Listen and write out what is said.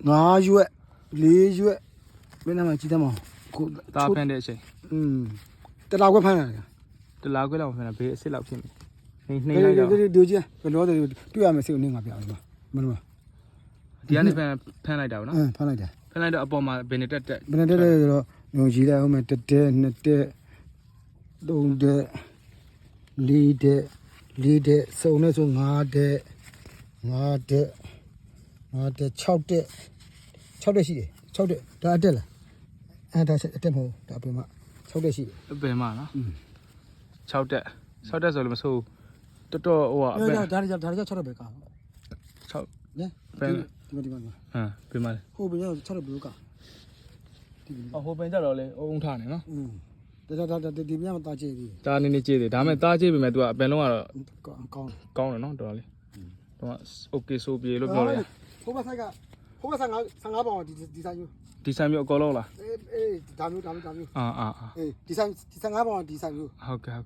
5ရွက်4ရွက်ဘယ်နှမှာကြည့်တတ်မအောင်ကို တာဖန်တဲ့အချိန် တလာခွက်ဖမ်းလာတယ် တလားခွဲလောက်ဖန်တာဘေးအစ်စ်လောက်ဖြစ်နေနှိမ့်လိုက်တော့ ဒီကြီးဘယ်လိုလဲတွေ့ရမယ်စိတ်ကိုနင်းငါပြအောင်ပါမလို့ ဒီကနေဖန်လိုက်တာဗောနော် ဖမ်းလိုက်တယ် ဖန်လိုက်တော့အပေါ်မှာဘယ်နဲ့တက် ဘယ်နဲ့တက်ဆိုတော့ညုံကြီးလိုက်အောင်မယ်တက်တက်နှစ်တက်3တက်4တက်4တက်စုံနဲ့ဆို5တက်6တက်6တက်ရှိတယ်6တက်ဒါအတက်လားဒါအတက်မဟုတ်ဒါအပြင်မှာ6တက်ရှိတယ် အပင်မှာနော်6တက်ဆိုလို့မဆိုးတော်တော်ဟိုကအပင် ဒါ6တက်ပဲကား 6 နဲ ပင် ဒီမှာ ဟမ်ပင်မှာ ဟိုဘယ်6တက်ဘလို့ကား ဟိုပင်ကြတော့လေအုံထားနေနော် ဒါဒီမြတ်မတာချေကြီး တာနေနေကြည့်တယ်ဒါမဲ့တားကြည့်ပြီမဲ့ तू ကအပင်လုံးကတော့ ကောင်း ကောင်းတယ်နော်တော်တော်လေးတော့ okay ဆိုပြေလို့ပြောလိုက် ဟိုဘက်ကဟိုဘက်55ပေါင်ဒီဆိုင်မျိုး ဒီဆိုင်မျိုးအကောလုံးလား အေးဒါမျိုး အာ အေးဒီဆိုင်55ပေါင်ဒီဆိုင်မျိုး ဟုတ်ကဲ့